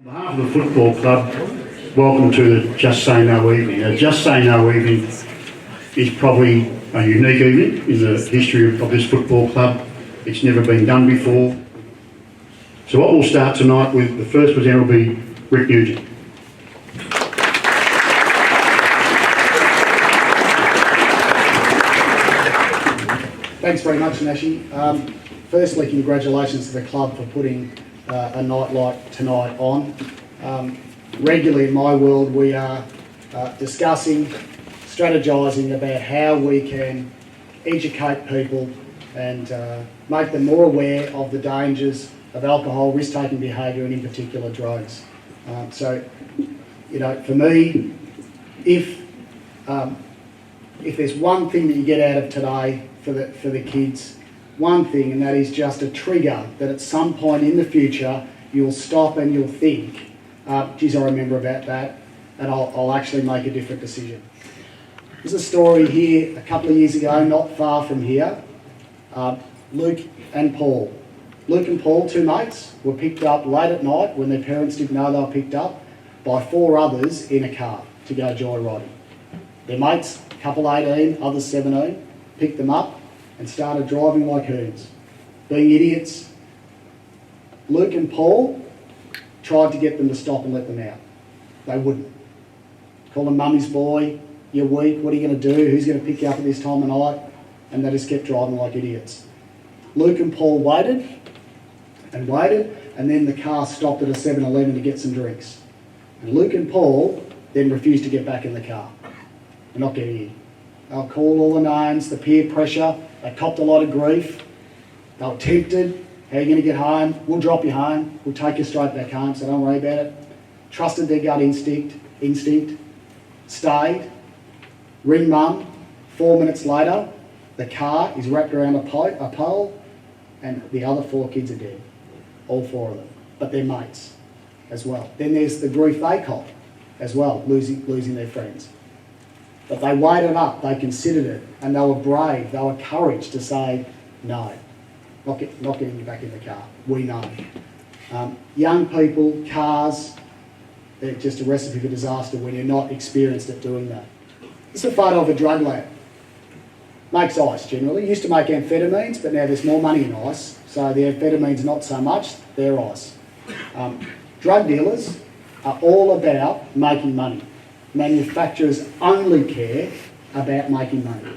On behalf of the football club, welcome to the Just Say No evening. Just Say No evening is probably a unique evening in the history of this football club. It's never been done before. So what we'll start tonight with, the first presenter will be Rick Nugent. Thanks very much, Nashi. Firstly, congratulations to the club for putting a night like tonight on. Regularly in my world, we are discussing, strategising about how we can educate people and make them more aware of the dangers of alcohol, risk-taking behaviour, and in particular drugs. So, you know, for me, if there's one thing that you get out of today for the kids, one thing, and that is just a trigger that at some point in the future you'll stop and you'll think, geez, I remember about that, and I'll actually make a different decision. There's a story here a couple of years ago, not far from here. Luke and Paul. Luke and Paul, two mates, were picked up late at night when their parents didn't know they were picked up by four others in a car to go joyriding. Their mates, a couple 18, others 17, picked them up and started driving like hoons, being idiots. Luke and Paul tried to get them to stop and let them out. They wouldn't. Calling mummy's boy, you're weak, what are you going to do? Who's going to pick you up at this time of night? And they just kept driving like idiots. Luke and Paul waited, and then the car stopped at a 7-Eleven to get some drinks. And Luke and Paul then refused to get back in the car. They're not getting in. They'll call all the names, the peer pressure. They copped a lot of grief. They were tempted. How are you going to get home? We'll drop you home. We'll take you straight back home, so don't worry about it. Trusted their gut instinct. Stayed. Ring mum. 4 minutes later, the car is wrapped around a pole, and the other four kids are dead. All four of them. But they're mates as well. Then there's the grief they cop as well, losing their friends. But they weighed it up, they considered it, and they were brave, they were courage to say, no, not getting you back in the car, we know. Young people, cars, they're just a recipe for disaster when you're not experienced at doing that. This is a photo of a drug lab. Makes ice generally, used to make amphetamines, but now there's more money in ice, so the amphetamines not so much, they're ice. Drug dealers are all about making money. Manufacturers only care about making money.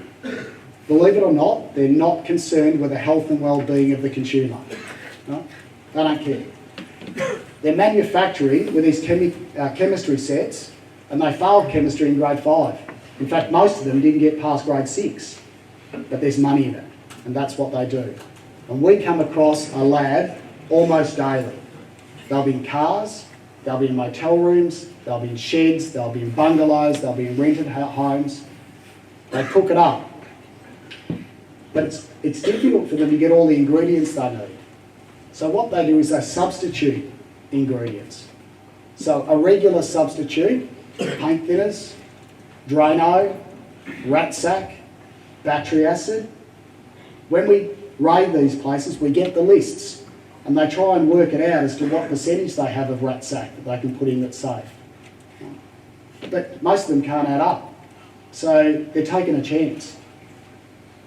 Believe it or not, they're not concerned with the health and well-being of the consumer. No? They don't care. They're manufacturing with these chemistry sets, and they failed chemistry in grade 5. In fact, most of them didn't get past grade 6, but there's money in it, and that's what they do. And we come across a lab almost daily. They'll be in cars, they'll be in motel rooms, they'll be in sheds, they'll be in bungalows, they'll be in rented homes. They cook it up. But it's difficult for them to get all the ingredients they need. So what they do is they substitute ingredients. So a regular substitute, paint thinners, Drano, rat sack, battery acid. When we raid these places, we get the lists, and they try and work it out as to what percentage they have of rat sack that they can put in that's safe. But most of them can't add up. So they're taking a chance.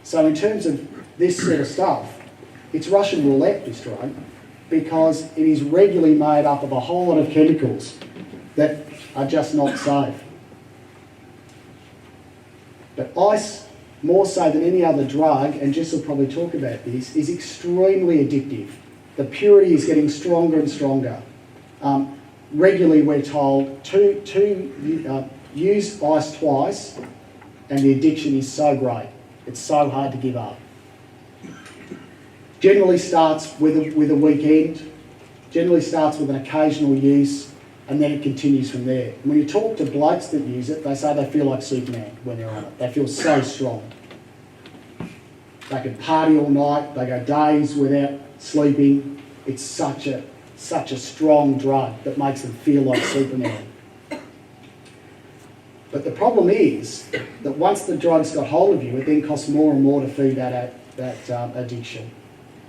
So in terms of this sort of stuff, it's Russian roulette, this drug, because it is regularly made up of a whole lot of chemicals that are just not safe. But ice, more so than any other drug, and Jess will probably talk about this, is extremely addictive. The purity is getting stronger and stronger. Regularly we're told to use ice twice and the addiction is so great. It's so hard to give up. Generally starts with a weekend, generally starts with an occasional use, and then it continues from there. And when you talk to blokes that use it, they say they feel like Superman when they're on it. They feel so strong. They can party all night, they go days without sleeping. It's such a strong drug that makes them feel like Superman. But the problem is that once the drug's got hold of you, it then costs more and more to feed that addiction.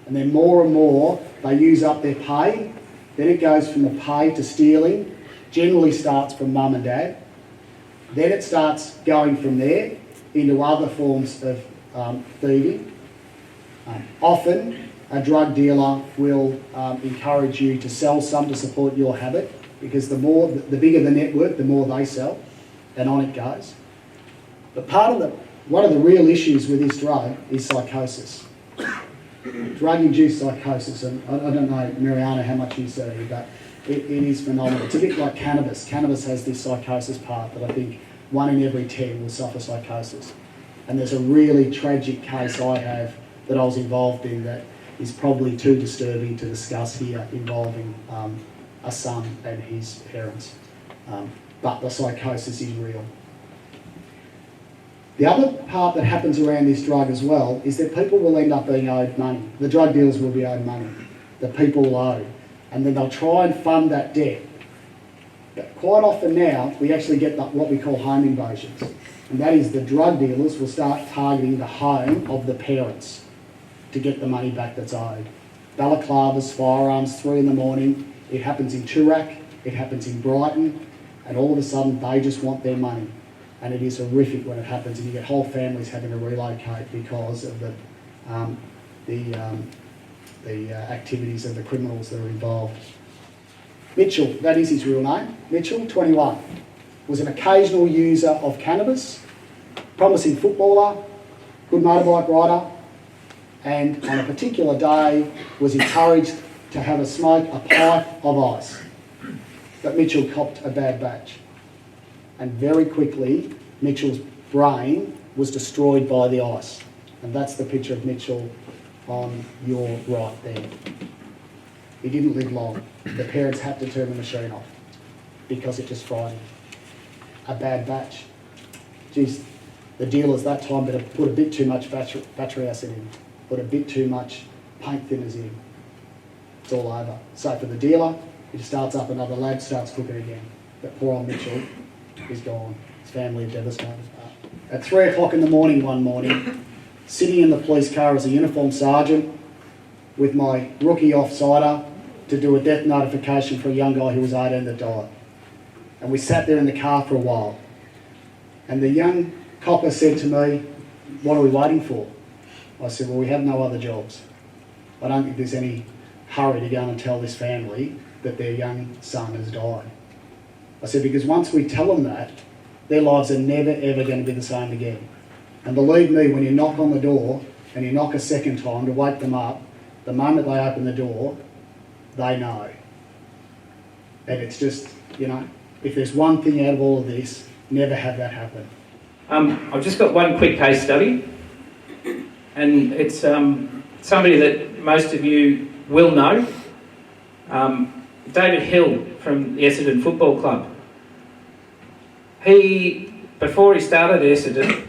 And then more and more, they use up their pay Then it goes from the pay to stealing, generally starts from mum and dad. Then it starts going from there into other forms of thieving. Often, a drug dealer will encourage you to sell some to support your habit, because the bigger the network, the more they sell, and on it goes. But one of the real issues with this drug is psychosis. Drug-induced psychosis, and I don't know, Mariana, how much you study, but it is phenomenal. It's a bit like cannabis. Cannabis has this psychosis part that I think 1 in every 10 will suffer psychosis. And there's a really tragic case I have that I was involved in that is probably too disturbing to discuss here, involving a son and his parents. But the psychosis is real. The other part that happens around this drug as well is that people will end up being owed money. The drug dealers will be owed money that people will owe. And then they'll try and fund that debt. But quite often now, we actually get what we call home invasions. And that is the drug dealers will start targeting the home of the parents to get the money back that's owed. Balaclavas, firearms, 3 in the morning. It happens in Toorak, it happens in Brighton, and all of a sudden they just want their money. And it is horrific when it happens, and you get whole families having to relocate because of the activities of the criminals that are involved. Mitchell, that is his real name. Mitchell, 21, was an occasional user of cannabis, promising footballer, good motorbike rider, and on a particular day was encouraged to have a smoke, a pipe of ice. But Mitchell copped a bad batch. And very quickly, Mitchell's brain was destroyed by the ice. And that's the picture of Mitchell on your right there. He didn't live long. The parents had to turn the machine off because it just fried him. A bad batch. Geez, the dealers that time better put a bit too much battery acid in, put a bit too much paint thinners in. It's all over. So for the dealer, he just starts up another lab, starts cooking again. But poor old Mitchell is gone. His family are devastated. At 3 o'clock in the morning one morning, sitting in the police car as a uniformed sergeant with my rookie offsider to do a death notification for a young guy who was 18 that died. And we sat there in the car for a while. And the young copper said to me, "What are we waiting for?" I said, "Well, we have no other jobs. I don't think there's any hurry to go and tell this family that their young son has died." I said, because once we tell them that, their lives are never ever going to be the same again. And believe me, when you knock on the door, and you knock a second time to wake them up, the moment they open the door, they know. And it's just, you know, if there's one thing out of all of this, never have that happen. I've just got one quick case study, and it's somebody that most of you will know, David Hill from the Essendon Football Club. He, before he started Essendon,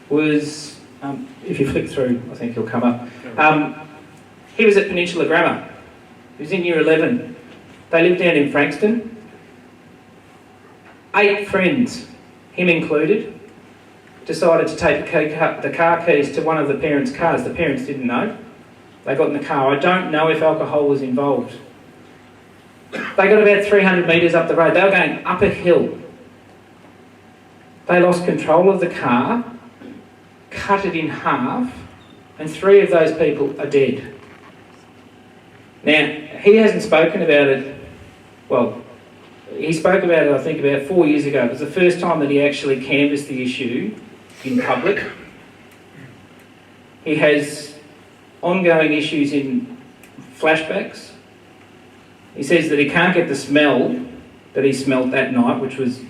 was, if you flick through, I think he'll come up, he was at Peninsula Grammar. He was in year 11. They lived down in Frankston. 8 friends, him included, decided to take the car keys to one of the parents' cars. The parents didn't know. They got in the car. I don't know if alcohol was involved. They got about 300 metres up the road. They were going up a hill. They lost control of the car, cut it in half, and 3 of those people are dead. Now, he hasn't spoken about it, well, he spoke about it I think about 4 years ago. It was the first time that he actually canvassed the issue in public. He has ongoing issues in flashbacks. He says that he can't get the smell that he smelt that night, which was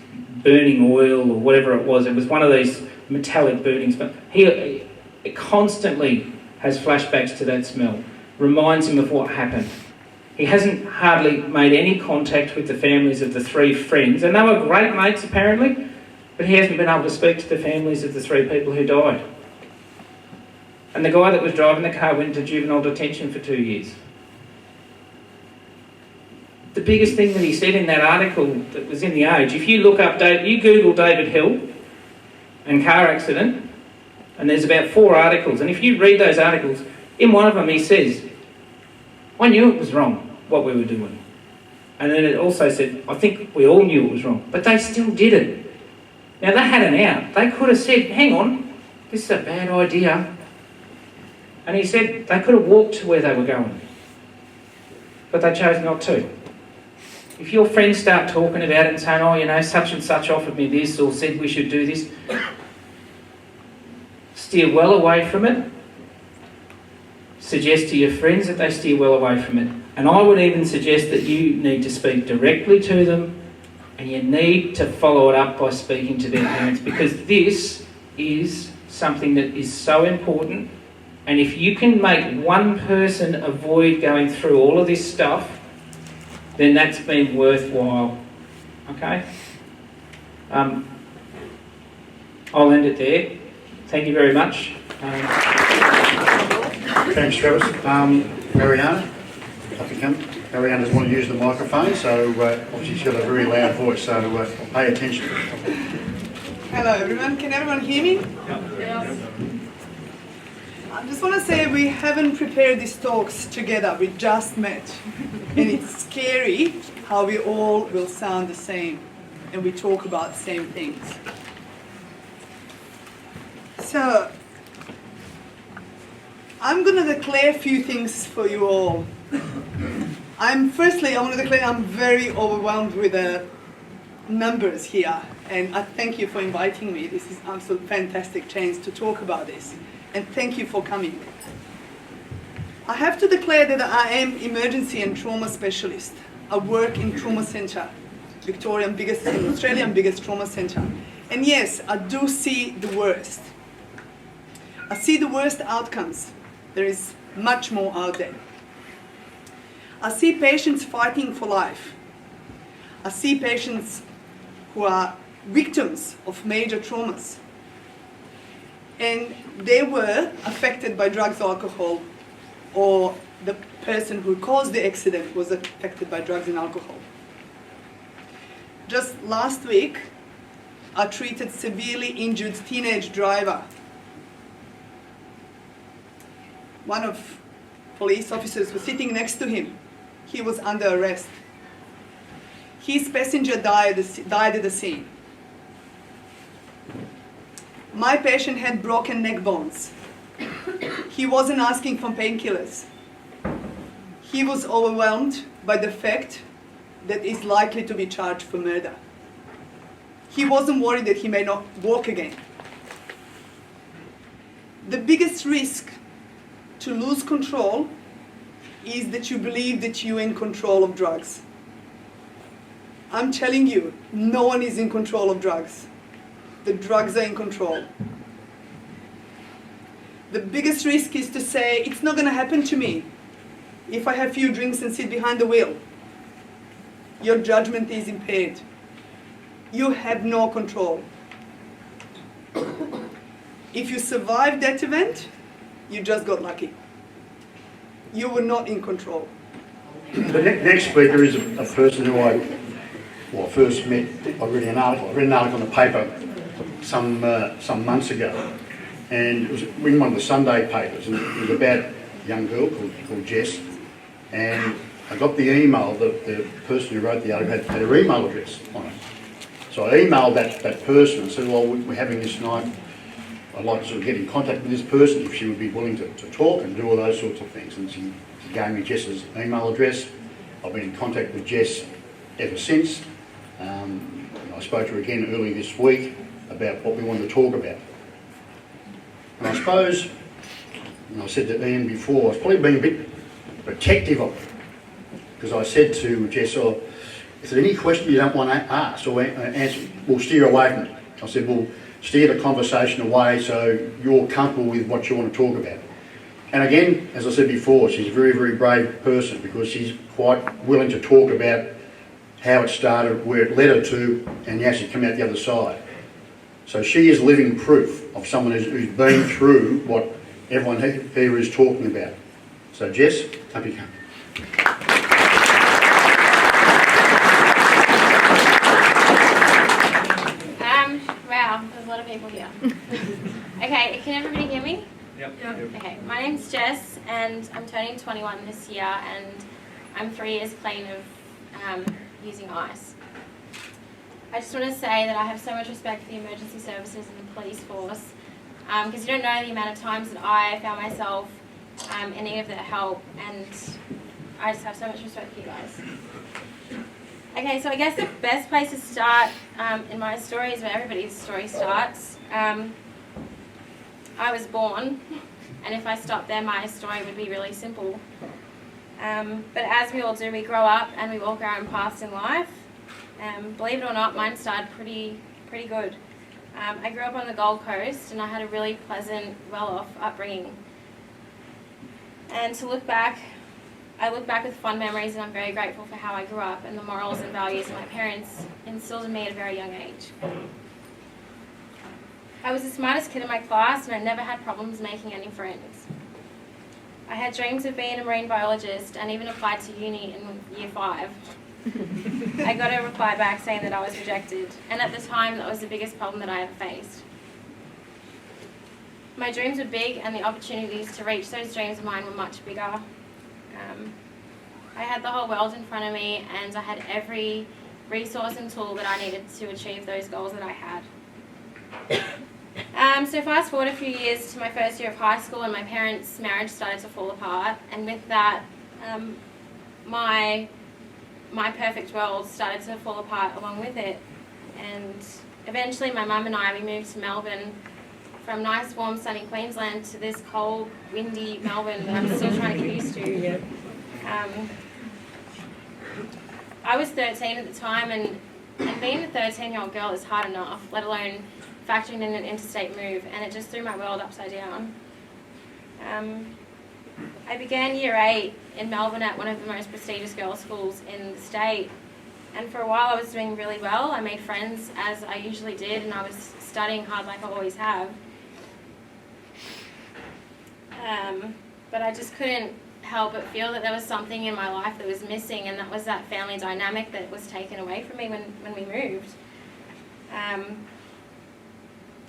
burning oil or whatever it was. It was one of these metallic burnings. But he constantly has flashbacks to that smell. Reminds him of what happened. He hasn't hardly made any contact with the families of the 3 friends, and they were great mates apparently, but he hasn't been able to speak to the families of the 3 people who died. And the guy that was driving the car went into juvenile detention for 2 years. The biggest thing that he said in that article that was in The Age, if you look up, you Google David Hill and car accident, and there's about 4 articles, and if you read those articles, in one of them he says, "I knew it was wrong, what we were doing. And then it also said, I think we all knew it was wrong, but they still did it. Now they had an out. They could have said, hang on, this is a bad idea. And he said they could have walked to where they were going. But they chose not to. If your friends start talking about it and saying, oh, you know, such and such offered me this or said we should do this, steer well away from it. Suggest to your friends that they steer well away from it. And I would even suggest that you need to speak directly to them, and you need to follow it up by speaking to their parents, because this is something that is so important. And if you can make one person avoid going through all of this stuff, then that's been worthwhile. Okay? I'll end it there. Thank you very much. Thanks, Travis. Mariana, up you come. Mariana doesn't want to use the microphone, so obviously she's got a very loud voice, so pay attention. Hello everyone, can everyone hear me? Yes. I just want to say we haven't prepared these talks together, we just met. And it's scary how we all will sound the same and we talk about the same things. So, I'm going to declare a few things for you all. Firstly, I want to declare I'm very overwhelmed with the numbers here, and I thank you for inviting me. This is absolute fantastic chance to talk about this, and thank you for coming. I have to declare that I am emergency and trauma specialist. I work in trauma centre, Victorian biggest, in Australian biggest trauma centre. And yes, I do see the worst. I see the worst outcomes. There is much more out there. I see patients fighting for life. I see patients who are victims of major traumas. And they were affected by drugs or alcohol, or the person who caused the accident was affected by drugs and alcohol. Just last week, I treated severely injured teenage driver. One of police officers was sitting next to him. He was under arrest. His passenger died at the scene. My patient had broken neck bones. He wasn't asking for painkillers. He was overwhelmed by the fact that he's likely to be charged for murder. He wasn't worried that he may not walk again. The biggest risk to lose control is that you believe that you're in control of drugs. I'm telling you, no one is in control of drugs. The drugs are in control. The biggest risk is to say, it's not going to happen to me if I have a few drinks and sit behind the wheel. Your judgment is impaired. You have no control. If you survive that event, you just got lucky. You were not in control. The next speaker is a person who I first met. I read an article in the paper some months ago, and it was in one of the Sunday papers, and it was about a young girl called Jess, and I got the email that the person who wrote the article had her email address on it. So I emailed that person and said, well, we're having this night, I'd like to sort of get in contact with this person if she would be willing to talk and do all those sorts of things. And she gave me Jess's email address. I've been in contact with Jess ever since. I spoke to her again early this week about what we wanted to talk about. And I suppose, and I said to Ian before, I was probably being a bit protective of her, because I said to Jess, oh, if there's any question you don't want to ask or answer, we'll steer away from it. I said, we'll steer the conversation away so you're comfortable with what you want to talk about. And again, as I said before, she's a very, very brave person, because she's quite willing to talk about how it started, where it led her to, and how she's come out the other side. So she is living proof of someone who's been through what everyone here is talking about. So Jess, up you come. Wow, there's a lot of people here. Okay, can everybody hear me? Yep. Okay, my name's Jess and I'm turning 21 this year, and I'm 3 years clean of using ice. I just want to say that I have so much respect for the emergency services and the police force, because you don't know the amount of times that I found myself in need of their help, and I just have so much respect for you guys. Okay, so I guess the best place to start in my story is where everybody's story starts. I was born, and if I stopped there, my story would be really simple. But as we all do, we grow up and we walk our own paths in life. Believe it or not, mine started pretty good. I grew up on the Gold Coast, and I had a really pleasant, well-off upbringing. And I look back with fond memories, and I'm very grateful for how I grew up and the morals and values that my parents instilled in me at a very young age. I was the smartest kid in my class, and I never had problems making any friends. I had dreams of being a marine biologist and even applied to uni in year 5. I got a reply back saying that I was rejected, and at the time that was the biggest problem that I ever faced. My dreams were big, and the opportunities to reach those dreams of mine were much bigger. I had the whole world in front of me, and I had every resource and tool that I needed to achieve those goals that I had. So fast forward a few years to my first year of high school, and my parents' marriage started to fall apart, and with that, my perfect world started to fall apart along with it. And eventually my mum and I, we moved to Melbourne from nice, warm, sunny Queensland to this cold, windy Melbourne that I'm still trying to get used to. I was 13 at the time, and being a 13-year-old girl is hard enough, let alone factoring in an interstate move, and it just threw my world upside down. I began year 8 in Melbourne at one of the most prestigious girls' schools in the state, and for a while I was doing really well. I made friends as I usually did, and I was studying hard like I always have. But I just couldn't help but feel that there was something in my life that was missing, and that was that family dynamic that was taken away from me when we moved.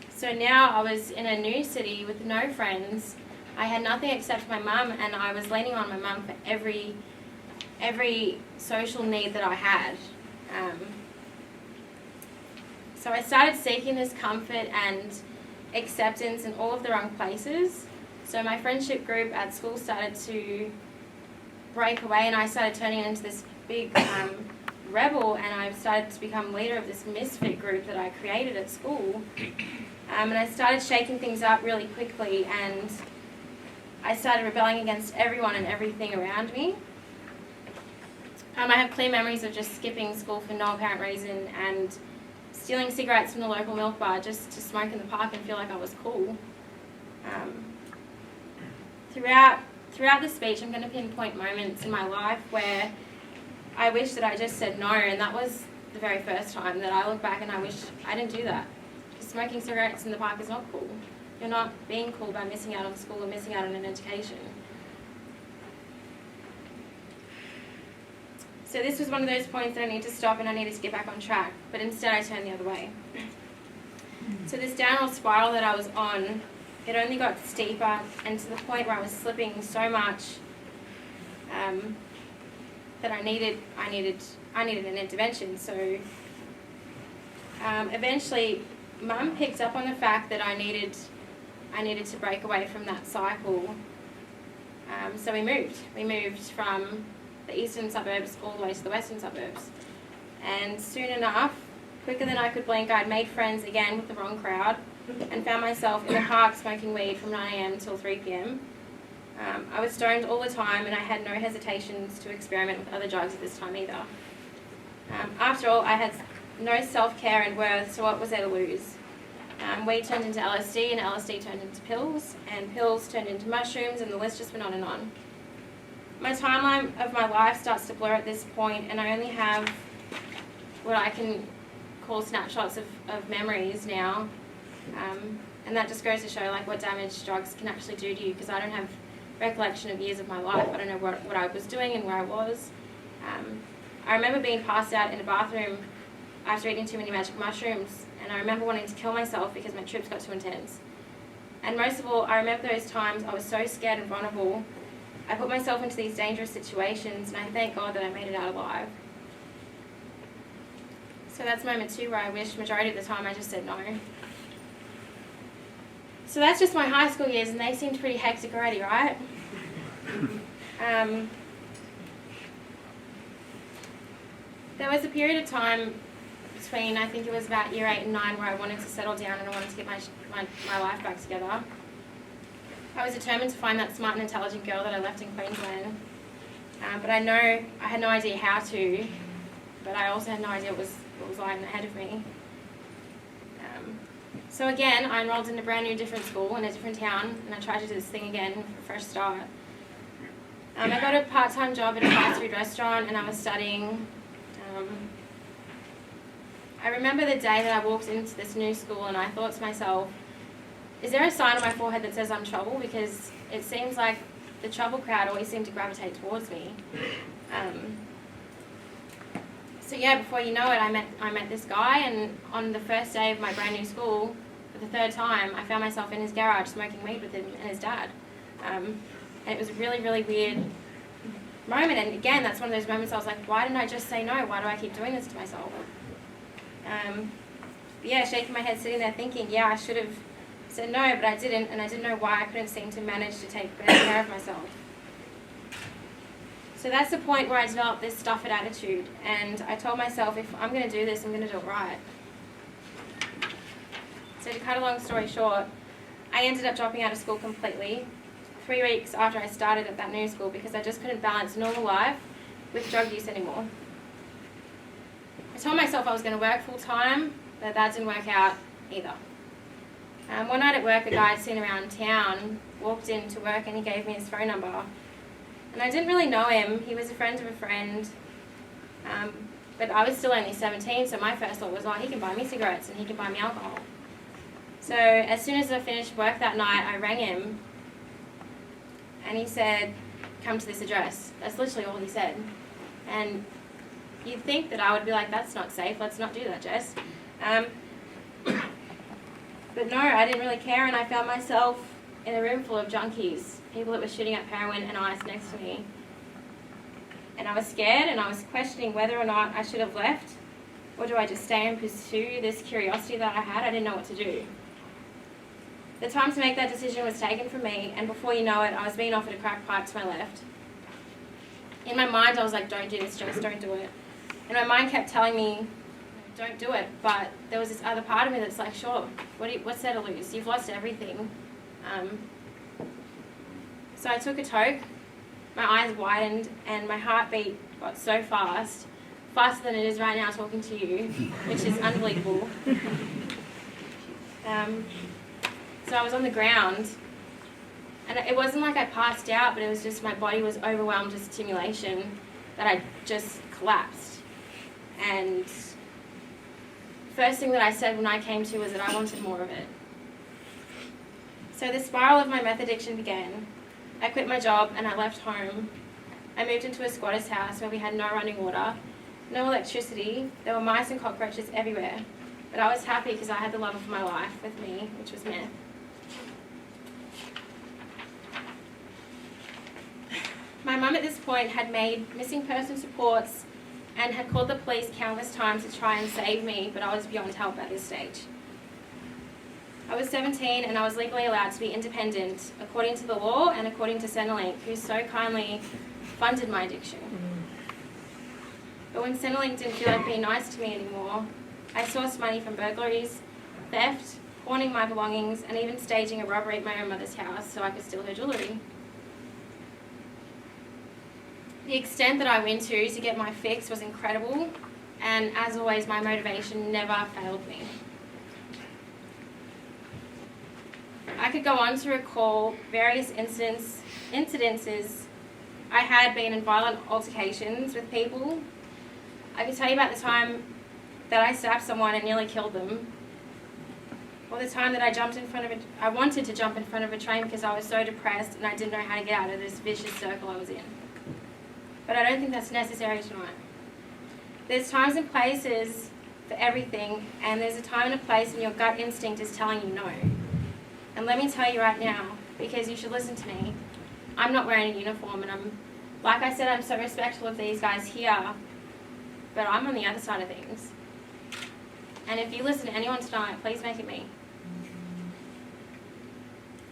So now I was in a new city with no friends. I had nothing except my mum, and I was leaning on my mum for every social need that I had. So I started seeking this comfort and acceptance in all of the wrong places. So my friendship group at school started to break away, and I started turning into this big rebel, and I started to become leader of this misfit group that I created at school. And I started shaking things up really quickly, and I started rebelling against everyone and everything around me. I have clear memories of just skipping school for no apparent reason and stealing cigarettes from the local milk bar just to smoke in the park and feel like I was cool. Throughout the speech, I'm going to pinpoint moments in my life where I wish that I just said no, and that was the very first time that I look back and I wish I didn't do that. Because smoking cigarettes in the park is not cool. You're not being cool by missing out on school or missing out on an education. So this was one of those points that I needed to stop and I needed to get back on track, but instead I turned the other way. So this downward spiral that I was on, it only got steeper, and to the point where I was slipping so much that I needed an intervention. So eventually, Mum picked up on the fact that I needed to break away from that cycle. So we moved. We moved from the eastern suburbs all the way to the western suburbs, and soon enough, quicker than I could blink, I'd made friends again with the wrong crowd and found myself in the park smoking weed from 9 a.m. till 3 p.m. I was stoned all the time, and I had no hesitations to experiment with other drugs at this time either. After all, I had no self-care and worth, so what was there to lose? Weed turned into LSD, and LSD turned into pills, and pills turned into mushrooms, and the list just went on and on. My timeline of my life starts to blur at this point, and I only have what I can call snapshots of memories now. And that just goes to show like what damage drugs can actually do to you, because I don't have recollection of years of my life. I don't know what I was doing and where I was. I remember being passed out in a bathroom after eating too many magic mushrooms, and I remember wanting to kill myself because my trips got too intense. And most of all, I remember those times I was so scared and vulnerable. I put myself into these dangerous situations, and I thank God that I made it out alive. So that's moment 2 where I wish majority of the time I just said no. So that's just my high school years, and they seemed pretty hectic already, right? There was a period of time between, I think it was about year 8 and 9, where I wanted to settle down and I wanted to get my life back together. I was determined to find that smart and intelligent girl that I left in Queensland. But I had no idea how to, but I also had no idea what was lying ahead of me. So again, I enrolled in a brand new different school in a different town, and I tried to do this thing again for a fresh start. I got a part-time job at a fast food restaurant, and I was studying. I remember the day that I walked into this new school, and I thought to myself, is there a sign on my forehead that says I'm trouble? Because it seems like the trouble crowd always seem to gravitate towards me. So yeah, before you know it, I met this guy, and on the first day of my brand new school, for the 3rd time, I found myself in his garage smoking weed with him and his dad. And it was a really, really weird moment. And again, that's one of those moments I was like, why didn't I just say no? Why do I keep doing this to myself? But yeah, shaking my head, sitting there thinking, yeah, I should have said no, but I didn't, and I didn't know why I couldn't seem to manage to take better care of myself. So that's the point where I developed this stuff it attitude, and I told myself, if I'm going to do this, I'm going to do it right. So to cut a long story short, I ended up dropping out of school completely 3 weeks after I started at that new school, because I just couldn't balance normal life with drug use anymore. I told myself I was going to work full time, but that didn't work out either. One night at work, a guy I'd seen around town walked in to work, and he gave me his phone number. And I didn't really know him. He was a friend of a friend. But I was still only 17, so my first thought was, oh, he can buy me cigarettes and he can buy me alcohol. So as soon as I finished work that night, I rang him, and he said, come to this address. That's literally all he said. And you'd think that I would be like, that's not safe, let's not do that, Jess. But no, I didn't really care, and I found myself in a room full of junkies, people that were shooting up heroin and ice next to me. And I was scared, and I was questioning whether or not I should have left, or do I just stay and pursue this curiosity that I had? I didn't know what to do. The time to make that decision was taken from me, and before you know it, I was being offered a crack pipe to my left. In my mind, I was like, don't do this, Jess, don't do it. And my mind kept telling me, don't do it, but there was this other part of me that's like, sure, what's there to lose? You've lost everything. So I took a toke, my eyes widened, and my heartbeat got so fast, faster than it is right now talking to you, which is unbelievable. So I was on the ground, and it wasn't like I passed out, but it was just my body was overwhelmed with stimulation that I just collapsed. And first thing that I said when I came to was that I wanted more of it. So the spiral of my meth addiction began. I quit my job and I left home. I moved into a squatter's house where we had no running water, no electricity, there were mice and cockroaches everywhere. But I was happy because I had the love of my life with me, which was meth. My mum at this point had made missing persons reports and had called the police countless times to try and save me, but I was beyond help at this stage. I was 17 and I was legally allowed to be independent according to the law and according to Centrelink, who so kindly funded my addiction. But when Centrelink didn't feel like being nice to me anymore, I sourced money from burglaries, theft, pawning my belongings, and even staging a robbery at my own mother's house so I could steal her jewellery. The extent that I went to get my fix was incredible, and as always, my motivation never failed me. I could go on to recall various incidences I had been in violent altercations with people. I could tell you about the time that I stabbed someone and nearly killed them, or the time that I wanted to jump in front of a train because I was so depressed and I didn't know how to get out of this vicious circle I was in. But I don't think that's necessary tonight. There's times and places for everything, and there's a time and a place when your gut instinct is telling you no. And let me tell you right now, because you should listen to me, I'm not wearing a uniform, and like I said, I'm so respectful of these guys here, but I'm on the other side of things. And if you listen to anyone tonight, please make it me.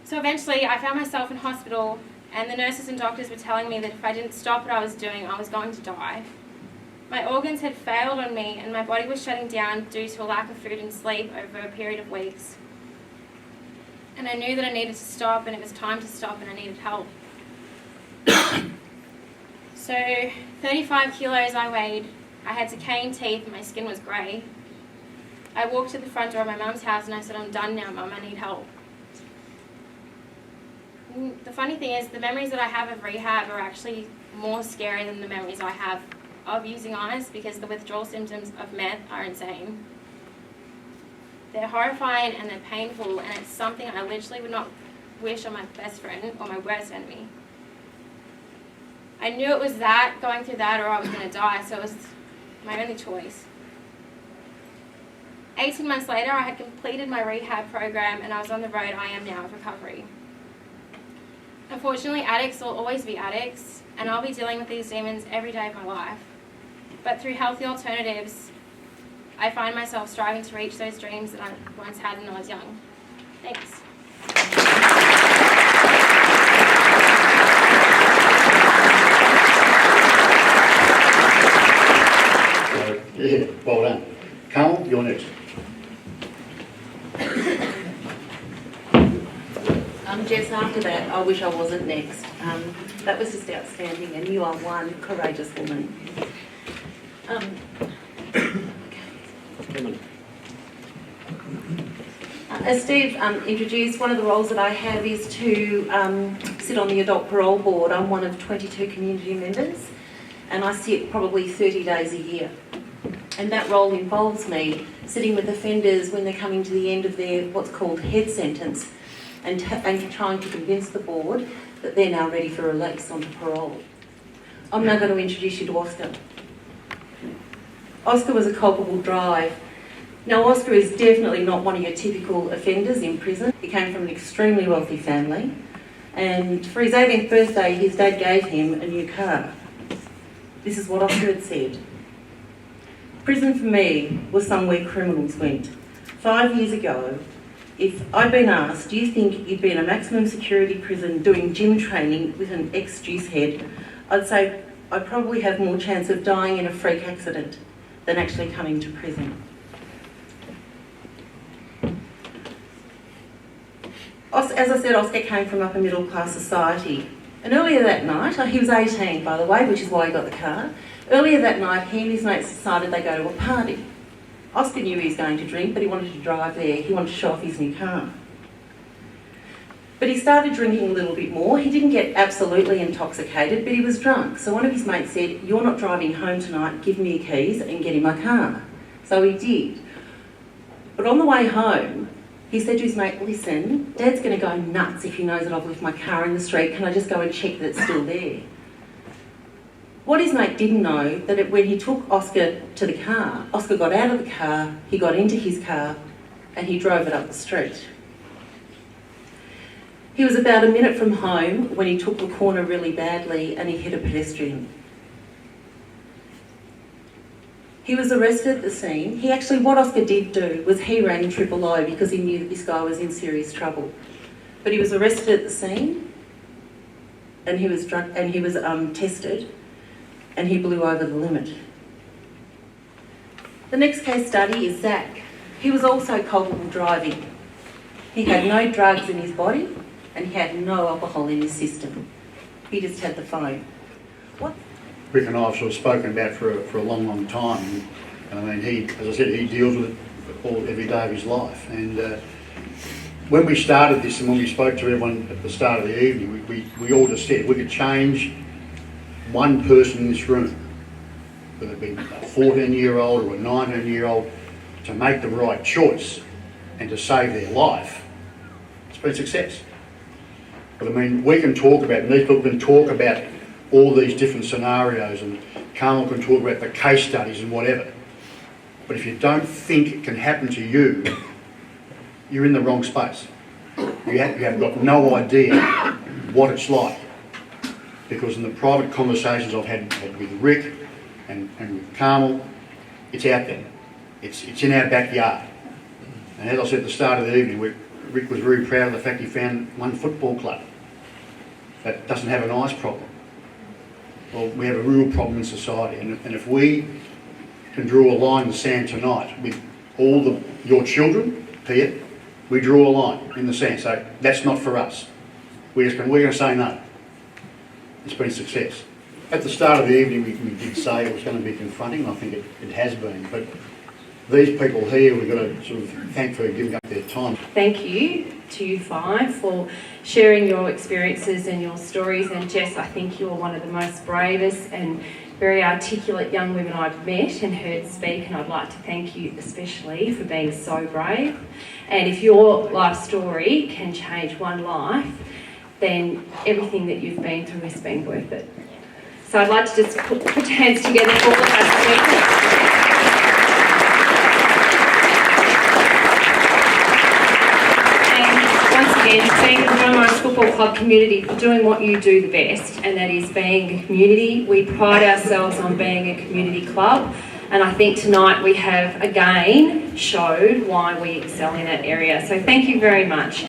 So eventually I found myself in hospital, and the nurses and doctors were telling me that if I didn't stop what I was doing, I was going to die. My organs had failed on me, and my body was shutting down due to a lack of food and sleep over a period of weeks. And I knew that I needed to stop, and it was time to stop, and I needed help. So 35 kilos I weighed. I had decaying teeth and my skin was grey. I walked to the front door of my mum's house and I said, "I'm done now, Mum, I need help." And the funny thing is, the memories that I have of rehab are actually more scary than the memories I have of using ice, because the withdrawal symptoms of meth are insane. They're horrifying and they're painful, and it's something I literally would not wish on my best friend or my worst enemy. I knew it was that, going through that, or I was going to die, so it was my only choice. 18 months later, I had completed my rehab program and I was on the road I am now of recovery. Unfortunately, addicts will always be addicts, and I'll be dealing with these demons every day of my life. But through healthy alternatives, I find myself striving to reach those dreams that I once had when I was young. Thanks. Yeah, well done. Carmel, you're next. Jess, after that, I wish I wasn't next. That was just outstanding, and you are one courageous woman. As Steve introduced, one of the roles that I have is to sit on the Adult Parole Board. I'm one of 22 community members, and I sit probably 30 days a year. And that role involves me sitting with offenders when they're coming to the end of their what's called head sentence, and trying to convince the board that they're now ready for release onto parole. I'm now going to introduce you to Oscar. Oscar was a culpable drive. Now, Oscar is definitely not one of your typical offenders in prison. He came from an extremely wealthy family, and for his 18th birthday, his dad gave him a new car. This is what Oscar had said. "Prison for me was somewhere criminals went. 5 years ago, if I'd been asked, do you think you'd be in a maximum security prison doing gym training with an ex-juice head, I'd say I'd probably have more chance of dying in a freak accident than actually coming to prison." As I said, Oscar came from upper middle class society. And earlier that night, he was 18 by the way, which is why he got the car. Earlier that night, he and his mates decided they'd go to a party. Oscar knew he was going to drink, but he wanted to drive there. He wanted to show off his new car. But he started drinking a little bit more. He didn't get absolutely intoxicated, but he was drunk. So one of his mates said, "You're not driving home tonight, give me your keys and get in my car." So he did. But on the way home, he said to his mate, "Listen, Dad's going to go nuts if he knows that I've left my car in the street. Can I just go and check that it's still there?" What his mate didn't know, that when he took Oscar to the car, Oscar got out of the car, he got into his car, and he drove it up the street. He was about a minute from home when he took the corner really badly and he hit a pedestrian. He was arrested at the scene. What Oscar did do was he rang Triple O because he knew that this guy was in serious trouble. But he was arrested at the scene, and he was tested, and he blew over the limit. The next case study is Zach. He was also culpable driving. He had no drugs in his body, and he had no alcohol in his system. He just had the phone. Rick and I have sort of spoken about for a long, long time. And I mean, as I said, he deals with it every day of his life. And when we started this, and when we spoke to everyone at the start of the evening, we all just said we could change one person in this room, whether it be a 14-year-old or a 19-year-old, to make the right choice and to save their life. It's been a success. But I mean, we can talk about, and these people can talk about all these different scenarios, and Carmel can talk about the case studies and whatever. But if you don't think it can happen to you, you're in the wrong space. You have got no idea what it's like. Because in the private conversations I've had with Rick and with Carmel, it's out there. It's in our backyard. And as I said at the start of the evening, Rick was very proud of the fact he found one football club that doesn't have an ice problem. Well, we have a real problem in society, and if we can draw a line in the sand tonight with all your children here, we draw a line in the sand. So that's not for us. We're going to say no. It's been a success. At the start of the evening, we did say it was going to be confronting. I think it has been, but these people here, we've got to sort of thank for giving up their time. Thank you to you five for sharing your experiences and your stories. And Jess, I think you're one of the most bravest and very articulate young women I've met and heard speak, and I'd like to thank you especially for being so brave. And if your life story can change one life, then everything that you've been through has been worth it. So I'd like to just put your hands together for all of us. Thank the Drummarsh Football Club community for doing what you do the best, and that is being a community. We pride ourselves on being a community club, and I think tonight we have again showed why we excel in that area. So thank you very much.